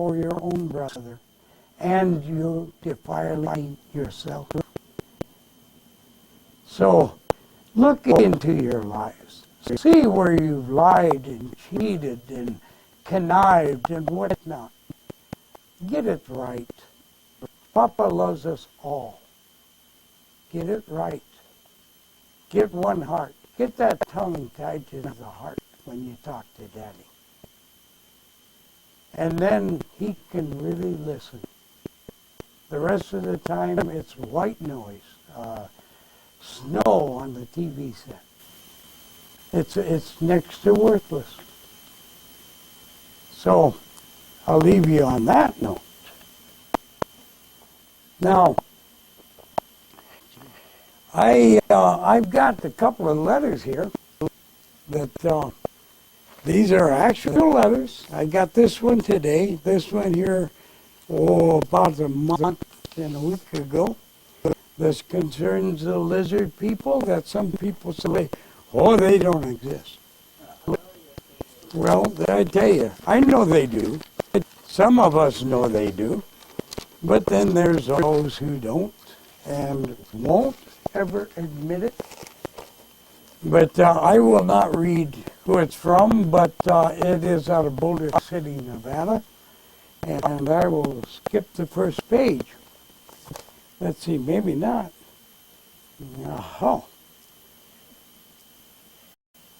for your own brother, and you defiling yourself. So look into your lives. See where you've lied and cheated and connived and whatnot. Get it right. Papa loves us all. Get it right. Get one heart. Get that tongue tied to the heart when you talk to Daddy. And then he can really listen. The rest of the time, it's white noise, snow on the TV set. It's next to worthless. So, I'll leave you on that note. Now, I've got a couple of letters here that these are actual letters. I got this one today. This one here, about a month and a week ago. This concerns the lizard people that some people say, oh, they don't exist. Well, I tell you, I know they do. Some of us know they do. But then there's those who don't and won't ever admit it. But I will not read who it's from, but it is out of Boulder City, Nevada. And I will skip the first page. Let's see, maybe not. Oh.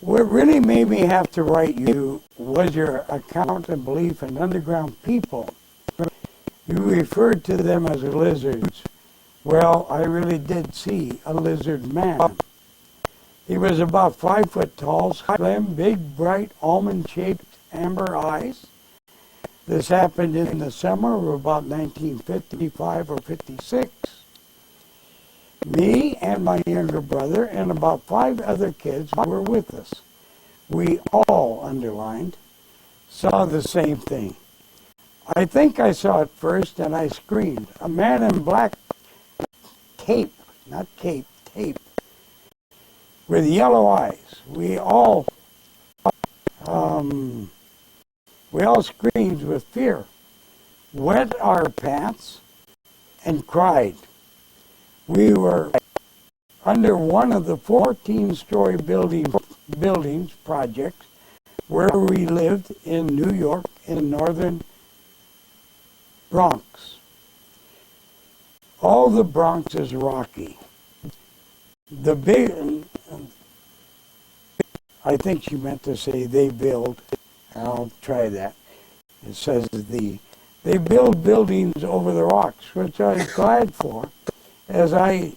What really made me have to write you was your account and belief in underground people. You referred to them as lizards. Well, I really did see a lizard man. He was about 5 foot tall, slim, big, bright, almond-shaped amber eyes. This happened in the summer of about 1955 or 56. Me and my younger brother and about 5 other kids were with us. We all, underlined, saw the same thing. I think I saw it first and I screamed. A man in black tape, not cape, tape, with yellow eyes. We all screamed with fear, wet our pants, and cried. We were under one of the 14-story buildings projects where we lived in New York in northern Bronx. All the Bronx is rocky. The big, I think she meant to say they build. I'll try that. It says they build buildings over the rocks, which I was glad for, as I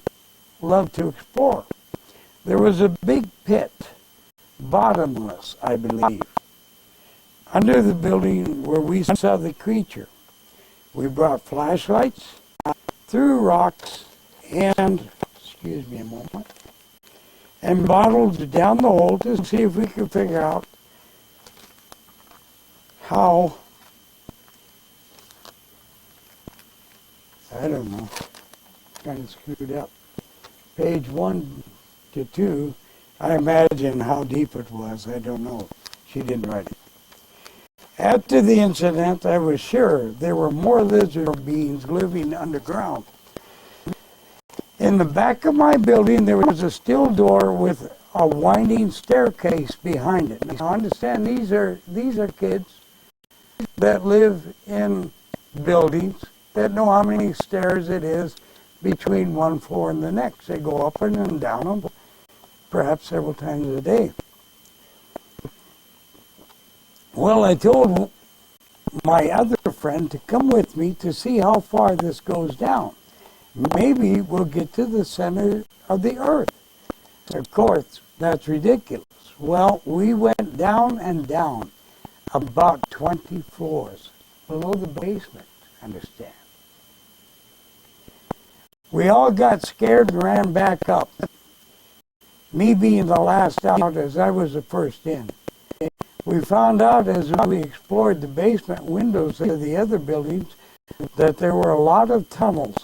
love to explore. There was a big pit, bottomless, I believe, under the building where we saw the creature. We brought flashlights through rocks and, excuse me a moment, and bottled down the hole to see if we could figure out how, I don't know, kind of screwed up. Page 1 to 2, I imagine how deep it was. I don't know. She didn't write it. After the incident, I was sure there were more lizard beings living underground. In the back of my building, there was a steel door with a winding staircase behind it. Now, understand, these are kids that live in buildings that know how many stairs it is between one floor and the next. They go up and down them, perhaps several times a day. Well, I told my other friend to come with me to see how far this goes down. Maybe we'll get to the center of the earth. Of course, that's ridiculous. Well, we went down and down, about 20 floors below the basement, understand. We all got scared and ran back up. Me being the last out as I was the first in. We found out as we explored the basement windows of the other buildings that there were a lot of tunnels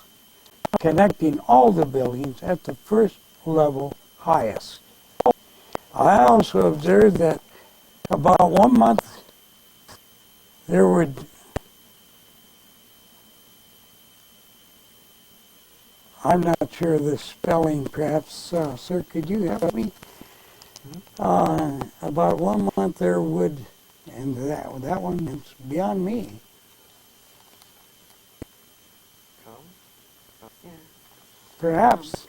connecting all the buildings at the first level highest. I also observed that about 1 month there would I'm not sure of the spelling, perhaps. Sir, could you help me? About 1 month there would, and that one is beyond me. Yeah. Perhaps.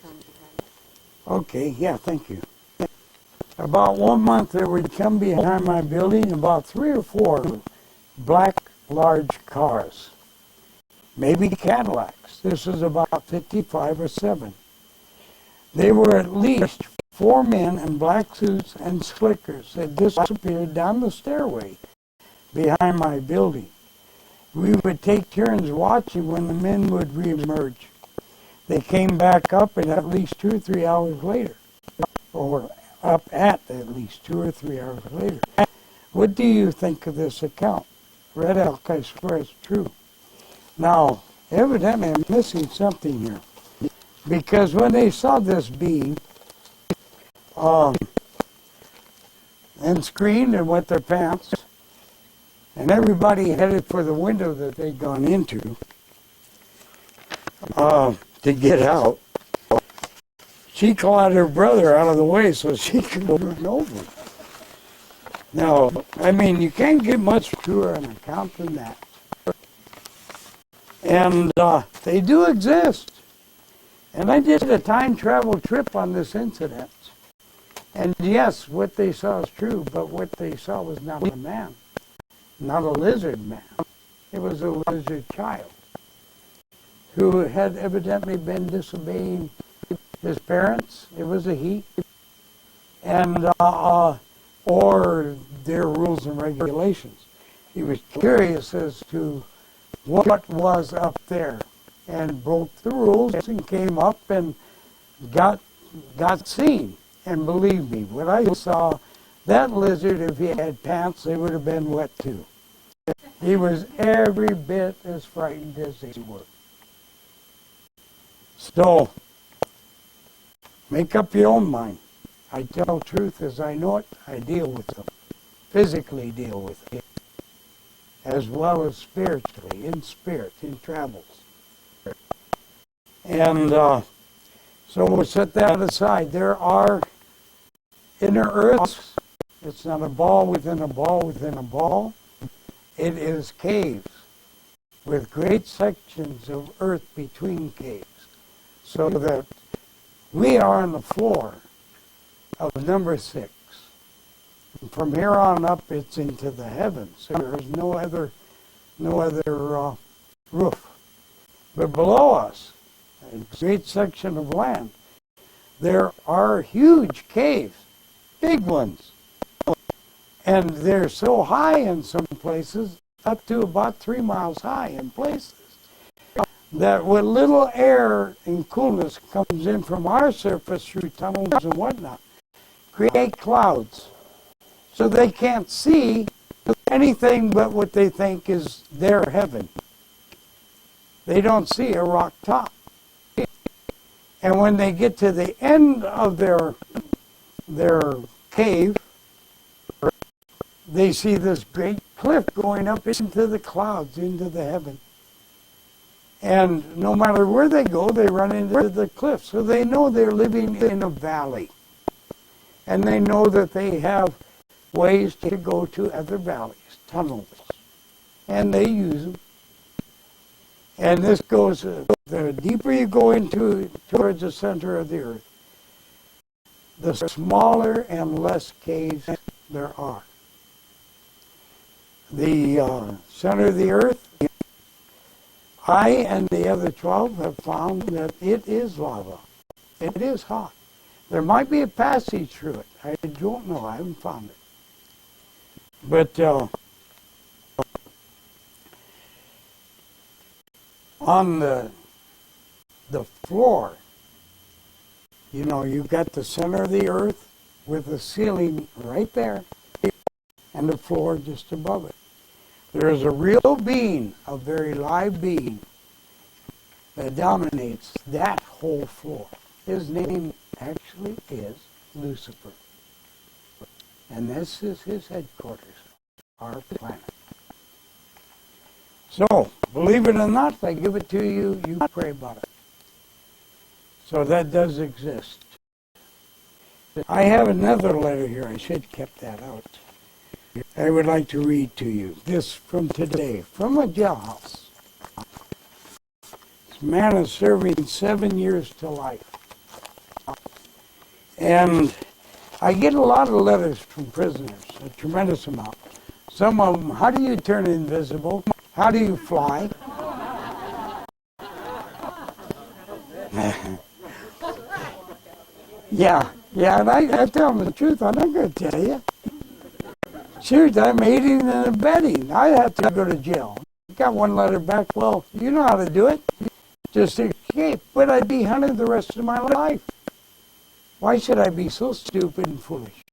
Okay, yeah, thank you. About 1 month there would come behind my building about 3 or 4 black large cars, maybe Cadillacs. This was about 55 or 7. They were at least 4 men in black suits and slickers that disappeared down the stairway behind my building. We would take turns watching when the men would reemerge. They came back up at least 2 or 3 hours later, or up at least 2 or 3 hours later. What do you think of this account? Red Elk, I swear it's true. Now, evidently I'm missing something here, because when they saw this being, and screamed and wet their pants, and everybody headed for the window that they'd gone into to get out. She clawed her brother out of the way so she could run over. Now, I mean, you can't get much truer an account than that. And they do exist. And I did a time travel trip on this incident. And yes, what they saw is true, but what they saw was not a man, not a lizard man. It was a lizard child who had evidently been disobeying his parents. It was a he, and or their rules and regulations. He was curious as to what was up there, and broke the rules and came up and got seen. And believe me, when I saw that lizard, if he had pants, they would have been wet too. He was every bit as frightened as they were. So, make up your own mind. I tell truth as I know it. I deal with them. Physically deal with it. As well as spiritually, in spirit, in travels. And so we'll set that aside. There are inner earths. It's not a ball within a ball within a ball. It is caves with great sections of earth between caves. So that we are on the floor of number 6. And from here on up, it's into the heavens. There is no other roof. But below us, a great section of land, there are huge caves, big ones. And they're so high in some places, up to about 3 miles high in places, that what little air and coolness comes in from our surface through tunnels and whatnot, create clouds. So they can't see anything but what they think is their heaven. They don't see a rock top. And when they get to the end of their cave, they see this great cliff going up into the clouds, into the heaven. And no matter where they go, they run into the cliff. So they know they're living in a valley. And they know that they have ways to go to other valleys, tunnels. And they use them. And this goes, the deeper you go into towards the center of the earth, the smaller and less caves there are. The center of the earth, I and the other 12 have found that it is lava. It is hot. There might be a passage through it. I don't know. I haven't found it. But on the floor, you know, you've got the center of the earth with the ceiling right there and the floor just above it. There is a real being, a very live being, that dominates that whole floor. His name actually is Lucifer. And this is his headquarters, our planet. So, believe it or not, if I give it to you, you pray about it. So that does exist. I have another letter here. I should have kept that out. I would like to read to you this from today, from a jailhouse. This man is serving 7 years to life. And I get a lot of letters from prisoners, a tremendous amount. Some of them, how do you turn invisible? How do you fly? Yeah, and I tell them the truth. I'm not going to tell you. Shoot, I'm aiding and abetting. I have to go to jail. Got one letter back. Well, you know how to do it. Just escape. But I'd be hunted the rest of my life. Why should I be so stupid and foolish?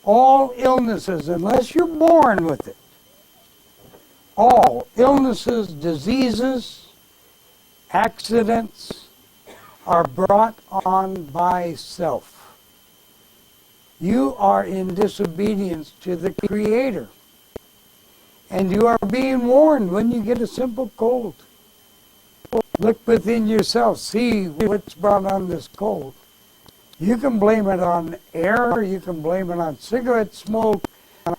All illnesses, unless you're born with it, all illnesses, diseases, accidents are brought on by self. You are in disobedience to the Creator. And you are being warned when you get a simple cold. Look within yourself, see what's brought on this cold. You can blame it on air, you can blame it on cigarette smoke,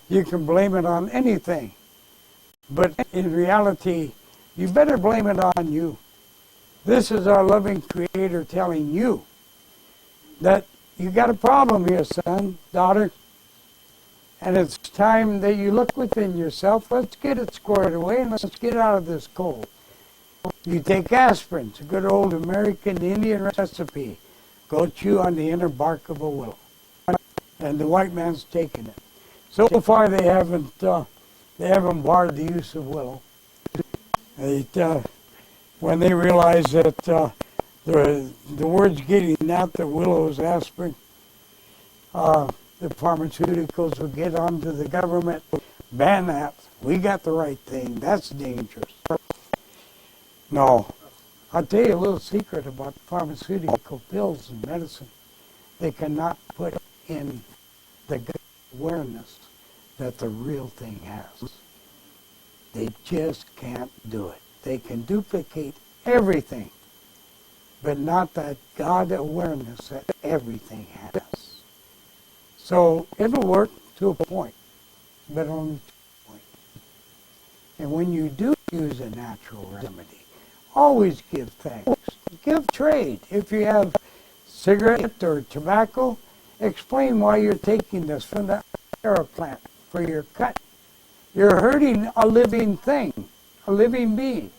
you can blame it on anything. But in reality, you better blame it on you. This is our loving Creator telling you that you got a problem here, son, daughter, and it's time that you look within yourself. Let's get it squared away and let's get out of this cold. You take aspirin, it's a good old American Indian recipe. Go chew on the inner bark of a willow. And the white man's taken it. So far they haven't barred the use of willow. When they realize that the word's getting out that willow is aspirin, the pharmaceuticals will get onto the government, ban that. We got the right thing. That's dangerous. No. I'll tell you a little secret about pharmaceutical pills and medicine. They cannot put in the awareness that the real thing has. They just can't do it. They can duplicate everything, but not that God awareness that everything has. So it'll work to a point, but only to a point. And when you do use a natural remedy, always give thanks. Give trade. If you have cigarette or tobacco, explain why you're taking this from the arrow plant for your cut. You're hurting a living thing, a living being.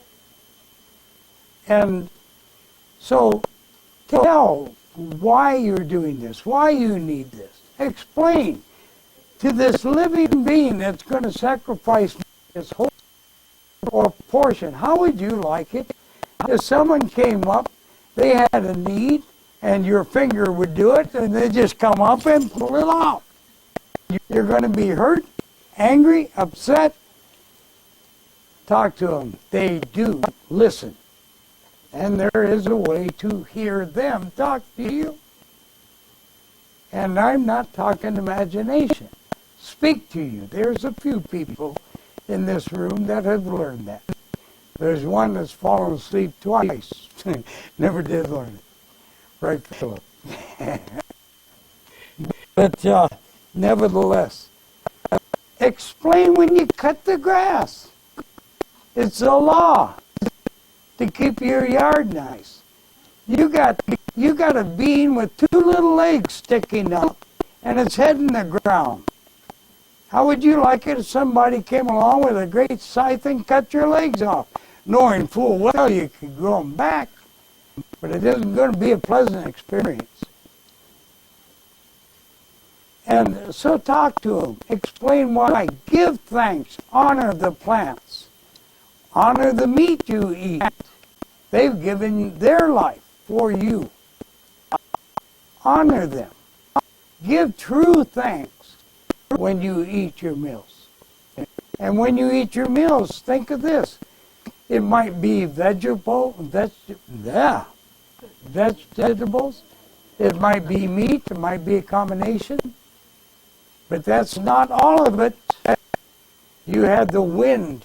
And so tell why you're doing this, why you need this. Explain to this living being that's going to sacrifice this whole or portion. How would you like it if someone came up, they had a need, and your finger would do it, and they just come up and pull it off? You're going to be hurt, angry, upset. Talk to them. They do listen. And there is a way to hear them talk to you. And I'm not talking imagination. Speak to you. There's a few people in this room that have learned that. There's one that's fallen asleep twice. Never did learn it. Right, Philip? But nevertheless, explain when you cut the grass. It's a law to keep your yard nice. You got a bean with two little legs sticking up, and it's heading the ground. How would you like it if somebody came along with a great scythe and cut your legs off, knowing full well you could grow them back, but it isn't going to be a pleasant experience? And so talk to them. Explain why. Give thanks. Honor the plants. Honor the meat you eat. They've given their life for you. Honor them. Give true thanks when you eat your meals. And when you eat your meals, think of this. It might be vegetables. It might be meat. It might be a combination. But that's not all of it. You had the wind